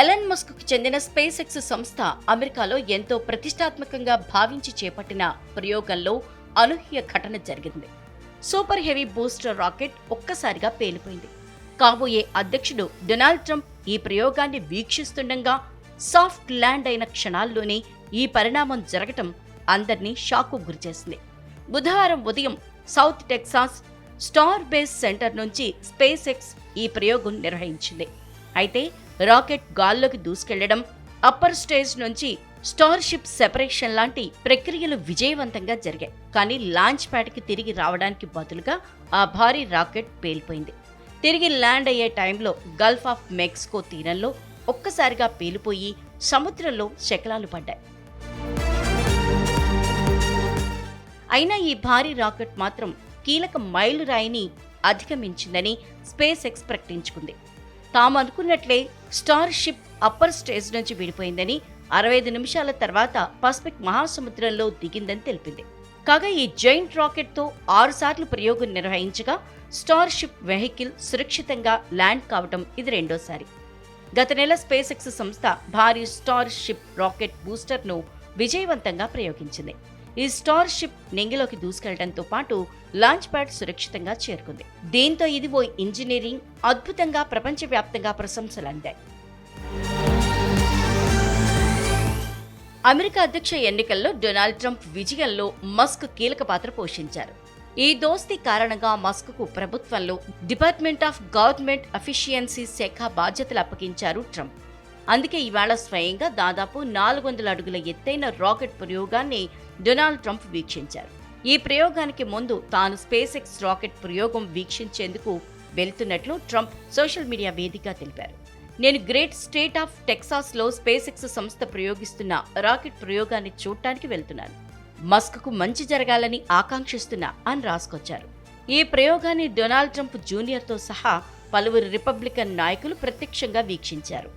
Elon Musk కు చెందిన space X సంస్థ అమెరికాలో ఎంతో ప్రతిష్టాత్మకంగా భావించి చేపట్టిన ప్రయోగంలో అనూహ్య ఘటన జరిగింది. సూపర్ హెవీ బూస్టర్ రాకెట్ ఒక్కసారిగా పేలిపోయింది. కాబోయే అధ్యక్షుడు డొనాల్డ్ ట్రంప్ ఈ ప్రయోగాన్ని వీక్షిస్తుండగా సాఫ్ట్ ల్యాండ్ అయిన క్షణాల్లోనే ఈ పరిణామం జరగటం అందర్నీ షాక్కు గురిచేసింది. బుధవారం ఉదయం south Texas star base centre నుంచి స్పేస్ ఎక్స్ ఈ ప్రయోగం నిర్వహించింది. అయితే రాకెట్ గాల్లోకి దూసుకెళ్లడం, అప్పర్ స్టేజ్ నుంచి స్టార్ షిప్ సెపరేషన్ లాంటి ప్రక్రియలు విజయవంతంగా జరిగాయి. కానీ లాంచ్ ప్యాడ్కి తిరిగి రావడానికి బదులుగా ఆ భారీ రాకెట్ పేలిపోయింది. తిరిగి ల్యాండ్ అయ్యే టైంలో గల్ఫ్ ఆఫ్ మెక్సికో తీరంలో ఒక్కసారిగా పేలిపోయి సముద్రంలో శకలాలు పడ్డాయి. అయినా ఈ భారీ రాకెట్ మాత్రం కీలక మైలురాయిని అధిగమించిందని స్పేస్ ఎక్స్ ప్రకటించుకుంది. తాము అనుకున్నట్లే స్టార్ షిప్ అప్పర్ స్టేజ్ నుంచి విడిపోయిందని, 65 నిమిషాల తర్వాత పసిఫిక్ మహాసముద్రంలో దిగిందని తెలిపింది. కాగా ఈ జైంట్ రాకెట్తో 6 సార్లు ప్రయోగం నిర్వహించగా స్టార్ షిప్ వెహికల్ సురక్షితంగా ల్యాండ్ కావడం ఇది రెండోసారి. గత నెల స్పేస్ ఎక్స్ సంస్థ భారీ స్టార్ షిప్ రాకెట్ బూస్టర్ను విజయవంతంగా ప్రయోగించింది. ఈ స్టార్ షిప్ నింగిలోకి దూసుకెళ్లడంతో పాటు లాంచ్ ప్యాడ్ సురక్షితంగా చేరుకుంది. దీంతో ఇది ఓ ఇంజనీరింగ్ అద్భుతంగా ప్రపంచవ్యాప్తంగా ప్రశంసలు అందాయి. అమెరికా అధ్యక్ష ఎన్నికల్లో డొనాల్డ్ ట్రంప్ విజయంలో మస్క్ కీలక పాత్ర పోషించారు. ఈ దోస్తీ కారణంగా మస్క్ కు ప్రభుత్వంలో డిపార్ట్మెంట్ ఆఫ్ గవర్నమెంట్ ఎఫిషియన్సీ శాఖ బాధ్యతలు అప్పగించారు ట్రంప్. అందుకే ఇవాళ స్వయంగా దాదాపు 400 అడుగుల ఎత్తైన రాకెట్ ప్రయోగాన్ని డొనాల్డ్ ట్రంప్ వీక్షించారు. ఈ ప్రయోగానికి ముందు తాను స్పేస్ ఎక్స్ రాకెట్ ప్రయోగం వీక్షించేందుకు వెళ్తున్నట్లు ట్రంప్ సోషల్ మీడియా వేదికగా తెలిపారు. నేను గ్రేట్ స్టేట్ ఆఫ్ టెక్సాస్లో స్పేస్ ఎక్స్ సంస్థ ప్రయోగిస్తున్న రాకెట్ ప్రయోగాన్ని చూడటానికి వెళ్తున్నాను. మస్క్కు మంచి జరగాలని ఆకాంక్షిస్తున్నా అని రాసుకొచ్చారు. ఈ ప్రయోగాన్ని డొనాల్డ్ ట్రంప్ జూనియర్తో సహా పలువురు రిపబ్లికన్ నాయకులు ప్రత్యక్షంగా వీక్షించారు.